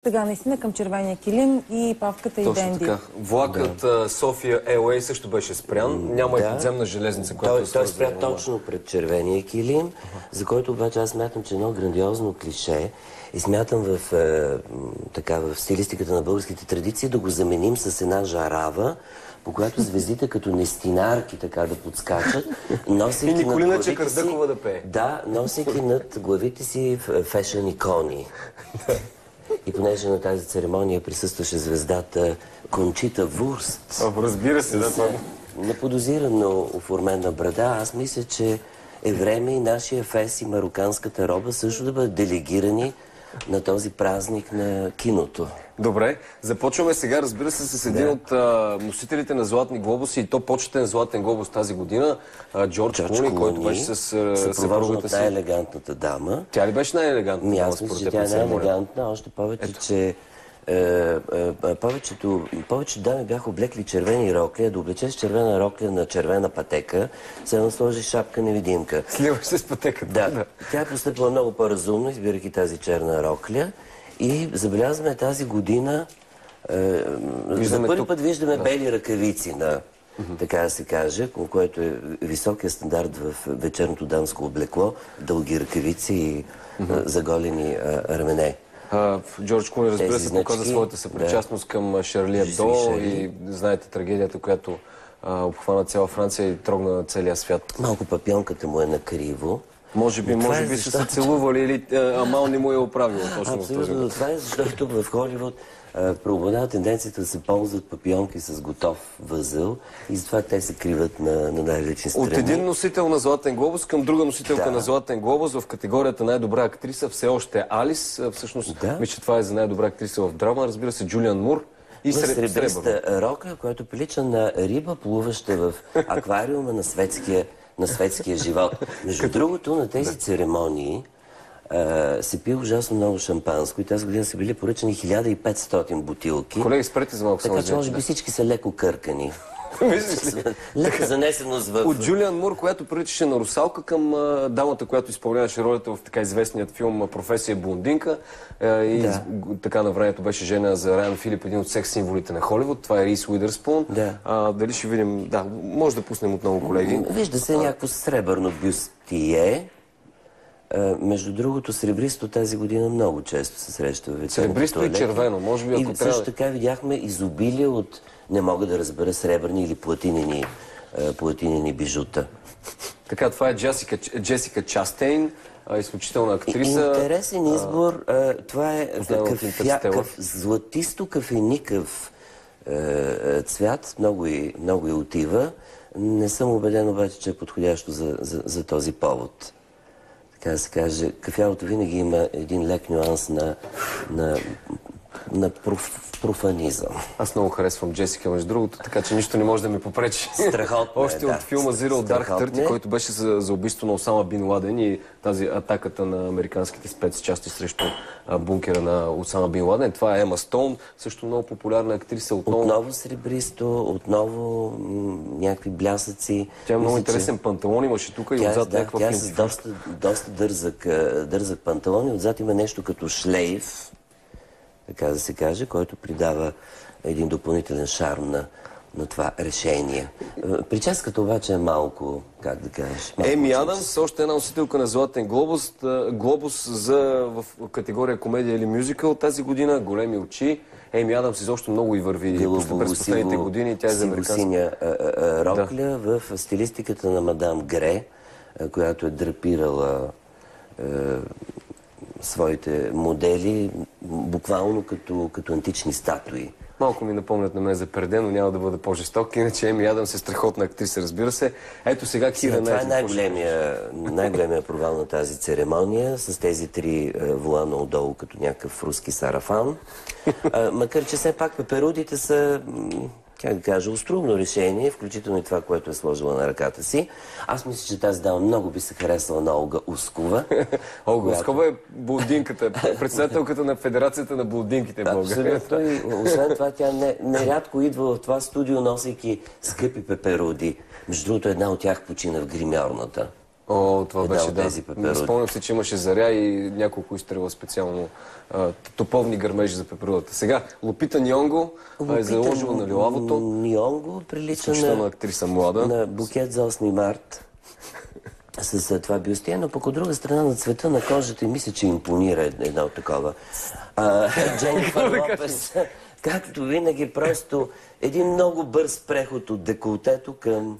Сега наистина към червения килим и Павката и Денди. Точно така. Влакът София LA също беше спрян. Няма и подземна железница, която той спря точно пред червения килим, за който обаче аз смятам, че едно грандиозно клише и смятам в стилистиката на българските традиции да го заменим с една жарава, по която звездите като нестинарки така да подскачат, носейки над Николина Чекърдъкова да пее. Да, носейки над главите си фешън икони. И понеже на тази церемония присъстваше звездата Кончита Вурст. Разбира се, да. Неподозирано оформена брада, аз мисля, че е време и нашия фес и мароканската роба също да бъдат делегирани на този празник на киното. Добре, започваме сега, разбира се, с един от носителите на Златни глобуси и то почетен Златен глобус тази година, Джордж Клуни, който беше с съпругата си. Най-елегантната дама. Тя ли беше най-елегантната дама? Аз мисля, че тя е най-елегантна, още повече, че повечето дами бяха облекли червени рокли, а да облечеш червена рокля на червена пътека, се насложи шапка невидимка. Сливаш се с пътеката. Да. Тя е постъпила много по-разумно, избирайки тази черна рокля. И забелязваме тази година, за първи път виждаме бели ръкавици на, така да се каже, което е високия стандарт в вечерното дамско облекло, дълги ръкавици и заголени рамене. Джордж Клуни, разбира се, показа своята съпричастност към Шарли Ебдо и знаете трагедията, която обхвана цяла Франция и трогна целия свят. Малко папионката му е накриво. Може би са се целували или Амал не му е оправил точно в този момент. Това е защото тук в Холивуд преобладава тенденцията да се ползват папионки с готов възъл и затова те се криват на най-различни страни. От един носител на Златен глобус към друга носителка на Златен глобус в категорията най-добра актриса все още е Алис. Всъщност, мисля, че това е за най-добра актриса в драма. Разбира се, Джулиан Мур. И сребриста рокля, която прилича на риба, плуваща в аквариума на светския живот. Между другото, на тези церемонии се пие ужасно много шампанско и тази година са били поръчани 1500 бутилки. Колеги, спрете за малко. Така че може би всички са леко къркани. Лека занесеност в... От Джулиан Мур, която приличаше на русалка, към дамата, която изпълняваше ролята в така известният филм Професия блондинка. И така на времето беше жена за Райан Филип, един от секс символите на Холивуд. Това е Рис Уидърспун. Дали ще видим... Да, може да пуснем отново, колеги. Вижда се някакво сребърно бюстие. Между другото, сребристо тази година много често се среща в вечерните туалети. Сребристо и червено, може би, ако трябва... И също така видяхме изобилие от, не мога да разбера, сребърни или платинени бижута. Така, това е Джесика Частейн, изключителна актриса. Интересен избор. Това е златисто-кафеникъв цвят, много и отива. Не съм убеден обаче, че е подходящо за този повод. Така да се каже, кафявото винаги има един лек нюанс на профанизъм. Аз много харесвам Джесика, между другото, така че нищо не може да ми попречи. Страхотно Още от филма Zero Dark Thirty, който беше за убийство на Осама Бин Ладен и тази атаката на американските спецчасти срещу бункера на Осама Бин Ладен. Това е Ема Стоун, също много популярна актриса. Отново сребристо, отново някакви блясъци. Тя е много интересен панталон, имаше тук и отзад някаква тя с доста дързък панталон и отзад има нещо като шлейф, така да се каже, който придава един допълнителен шарм на това решение. Прическата обаче е малко, как да кажеш... Еми Адамс, още една носителка на Златен глобус. Глобус в категория комедия или мюзикъл тази година. Големи очи. Еми Адамс изобщо много и върви през последните години. Тя е за синя рокля в стилистиката на мадам Гре, която е драпирала своите модели буквално като антични статуи. Малко ми напомнят на мен за Перде, но няма да бъда по-жесток, иначе Еми Адамс е страхотна актриса, разбира се. Ето сега Кира Найтли. Това е най-големия провал на тази церемония, с тези три волана отдолу, като някакъв руски сарафан. Макар че все пак пеперудите са... как да кажа, остроумно решение, включително и това, което е сложила на ръката си. Аз мисля, че тази дама много би се харесала на Олга Ускова. Олга Ускова е блондинката, председателката на Федерацията на блондинките в България. Абсолютно. И освен това, тя нерядко идва в това студио, носейки скъпи пеперуди. Между другото, една от тях почина в гримьорната. О, това Една беше, от да. тези пеперуди. Спомням се, че имаше заря и няколко изстрела специално топовни гърмежи за пеперудата. Сега, Лупита Нионго е заложила на лилавото. Нионго прилича Изключителна актриса млада. на букет за 8 март с това бюстие, но пък от друга страна на цвета на кожата и мисля, че импонира едно такова. Дженнифър Лопес, както винаги, просто един много бърз преход от деколтето към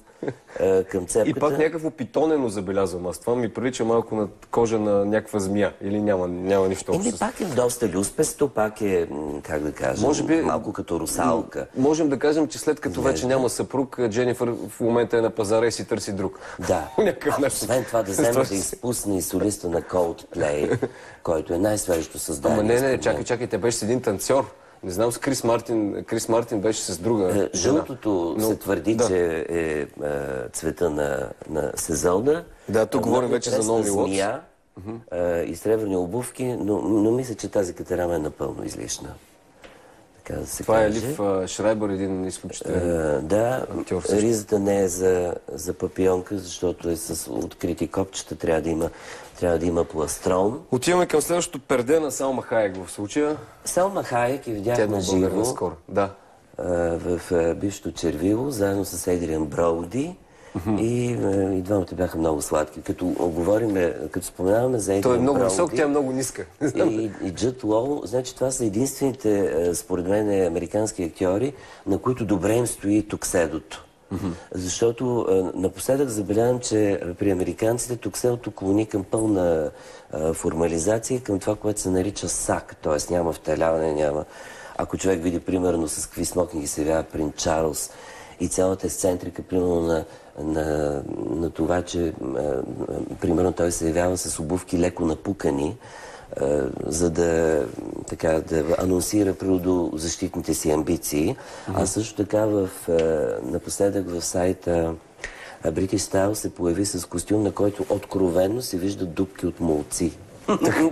цепката. И пак някакво питонено забелязвам аз. Това ми прилича малко на кожа на някаква змия. Или няма нищо общо. Пак е доста люспесто, пак е, как да кажа, Може би, малко като русалка. Можем да кажем, че след като вече няма съпруг, Дженифър в момента е на пазара и си търси друг. Да. По някакъв начин. Освен това да вземе да изпусне и солиста на Coldplay, който е най-свежето създание. Ама не, чакай, те беше с един танцор. Не знам с Крис Мартин. Крис Мартин беше с друга. Жълтото се твърди, че е цвета на сезона. Да, тук говорим вече за Наоми Уотс. Змия и сребърни обувки, но мисля, че тази катерама е напълно излишна. Така да се Това каже. е Лив Шрайбър, един изключителен да, актьор също. ризата не е за папионка, защото е с открити копчета, трябва да има пластрон. Отиваме към следващото перде на Салма Хайек в случая. Салма Хайек я видях Тя на е живо скоро. Да. в бившото Червило, заедно с Едриан Броуди. И двамата бяха много сладки. Като споменаваме за Едриан Броуди... Той е много висок, тя е много ниска. И Джуд Лоу, значи това са единствените, според мен, американски актьори, на които добре им стои тукседото. Защото напоследък забелявам, че при американците тукседото клони към пълна формализация, към това, което се нарича сак, т.е. няма втеляване, няма... Ако човек види, примерно, с какви смокинги се явява принц Чарлз и цялата ексцентрика, примерно, на това, че, примерно, той се явява с обувки леко напукани, за да анонсира природозащитните си амбиции. А също така напоследък в сайта British Style се появи с костюм, на който откровенно се виждат дупки от молци.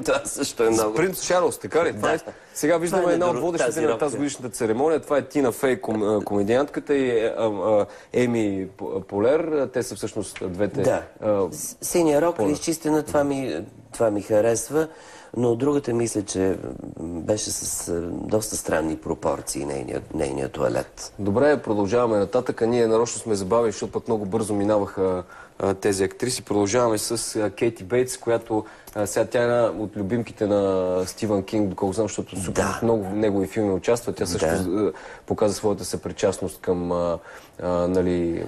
Това също е много... Принц Чарлз, така ли? Да. Сега виждаме една от водещите на тази годишната церемония. Това е Тина Фей, комедиантката, и Еми Полер. Те са всъщност двете... Да. Синя рок е изчистена, това ми харесва, но другата мисля, че беше с доста странни пропорции нейният туалет. Добре, продължаваме нататък. Ние нарочно сме забавени, защото пък много бързо минаваха тези актриси. Продължаваме с Кейти Бейтс, която сега тя е една от любимките на Стивън Кинг, доколко знам, защото супер много негови филми участва. Тя също показа своята съпричастност към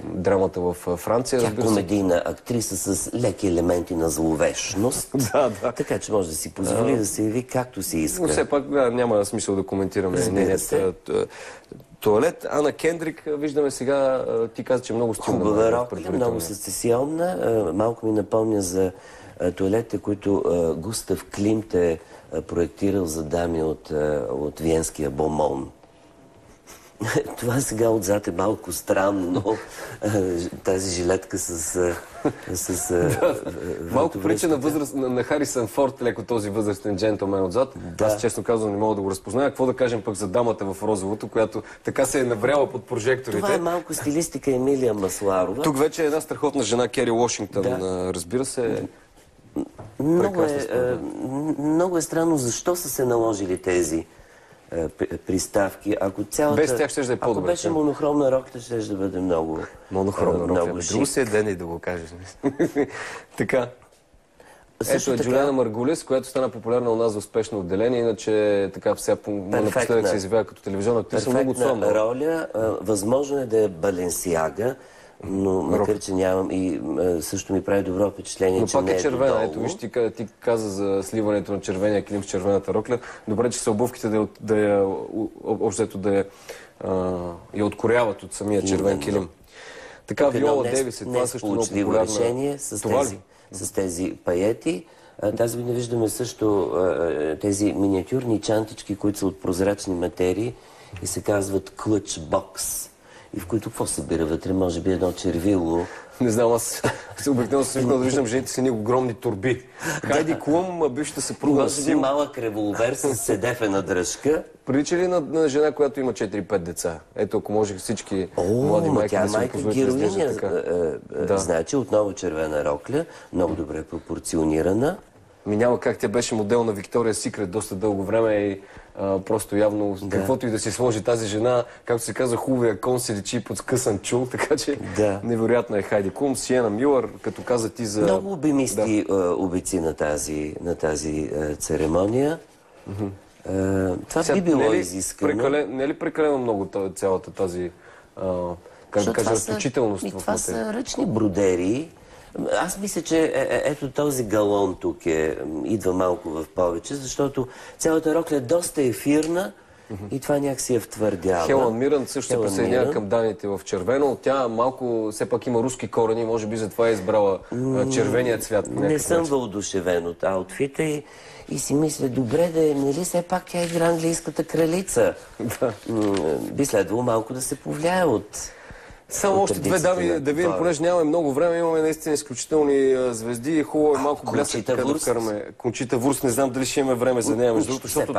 драмата в Франция. Тя е комедийна актриса с леки елементи на зловещност. Така че може да си позволи да се яви както си иска. Но все пак няма смисъл да коментираме нейният туалет. Ана Кендрик, виждаме сега, ти каза, че е много стилна. Хубава рокля, много сецесионна. Малко ми напомня за туалетите, които Густав Климт е проектирал за дами от Виенския Бомон. Това сега отзад е малко странно, но тази жилетка с малко прилича на Харисън Форд, леко този възрастен джентлмен отзад. Аз честно казвам не мога да го разпозная. Какво да кажем пък за дамата в розовото, която така се е набряла под прожекторите. Това е малко стилистика Емилия Масларова. Тук вече е една страхотна жена, Кери Уошингтън, разбира се. Много е странно защо са се наложили тези приставки. Без тях ще да е по-добре. Ако беше монохромна рокля, ще да бъде много монохромна рокля. Друго си е ден и да го кажеш. Така. Ето е Джулиана Маргулис, която стана популярна у нас за успешно отделение, иначе така сега напоследък се изявява като телевизионна актриса. Много перфектна роля. Възможно е да е Баленсиага, но макар, че нямам и също ми прави добро впечатление, че не е червена. додолу. Ето виж, ти каза за сливането на червения килим с червената рокля. Добре, че са обувките да я откоряват от самия червен килим. Така, Виола Дейвис е това също много популярна. Решение с тези паети. Тази година виждаме също тези миниатюрни чантички, които са от прозрачни материи и се казват Clutch Box. и в които какво събира вътре? Може би едно червило. Не знам, аз обикновено съм свикнал да виждам жените с едни огромни турби. Хайди Клум, бившата съпруга Може би малък револвер с седефена дръжка. Прилича ли на жена, която има 4-5 деца? Ето, ако може всички млади майки да си го позволят да изглеждат така. Значи, отново червена рокля, много добре пропорционирана. Няма как, тя беше модел на Виктория Сикрет доста дълго време и просто явно каквото и да си сложи тази жена, както се казва, хубавия кон се личи под скъсан чул, така че невероятно е Хайди Клум. Сиена Мюлър, като каза ти за... Много обемисти обици на тази церемония. Това би било изискано. Не е ли прекалено много цялата тази, как да кажа, разточителност в материя? Това са ръчни бродери. Аз мисля, че ето този галон тук идва малко в повече, защото цялата рокля е доста ефирна и това някакси е втвърдява. Хелън Мирън също се присъединява към дамите в червено. Тя малко, все пак има руски корени, може би затова е избрала червения цвят. Не съм въодушевен от аутфита и си мисля, добре да е, нали все пак тя игра английската кралица. Би следвало малко да се повлияе от... Само още две дами да видим, понеже нямаме много време, имаме наистина изключителни звезди. Хубаво е малко блясък така да вкараме. Кончита Вурст, не знам дали ще имаме време за нея, между другото, защото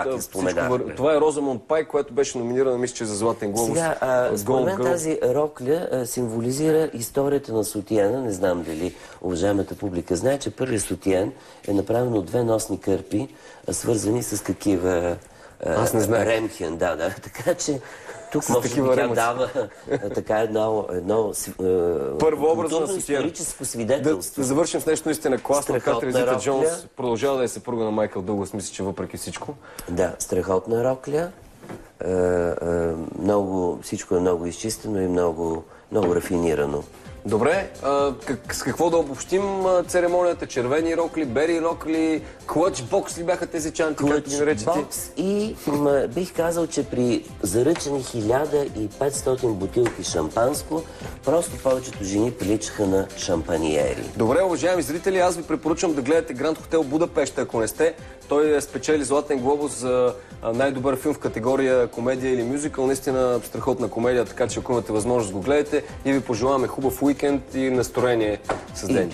това е Розамунд Пайк, която беше номинирана, мисля, че за Златен глобус. Сега, според мен тази рокля символизира историята на сутиена. Не знам дали уважаемата публика знае, че първият сутиен е направен от две носни кърпи, свързани с такива ремхен. Така че тук може би тя дава така едно първообразно историческо свидетелство. Да завършим с нещо наистина класно. Катрин Зета-Джонс продължава да е съпруга на Майкъл Дуглас, мисля, че въпреки всичко. Да, страхотна рокля. Всичко е много изчистено и много рафинирано. Добре, с какво да обобщим церемонията? Червени рокли, бери рокли, клъч бокс ли бяха тези чанти, както ги наречете? Клъч бокс и бих казал, че при заръчени 1500 бутилки шампанско, просто повечето жени приличаха на шампаниери. Добре, уважаеми зрители, аз ви препоръчвам да гледате Гранд Хотел Будапеща, ако не сте. Той спечели Златен глобус за най-добър филм в категория комедия или мюзикъл. Наистина страхотна комедия, така че ако имате възможност го гледате и ви пожелаваме хубав уикенд и настроение с ден.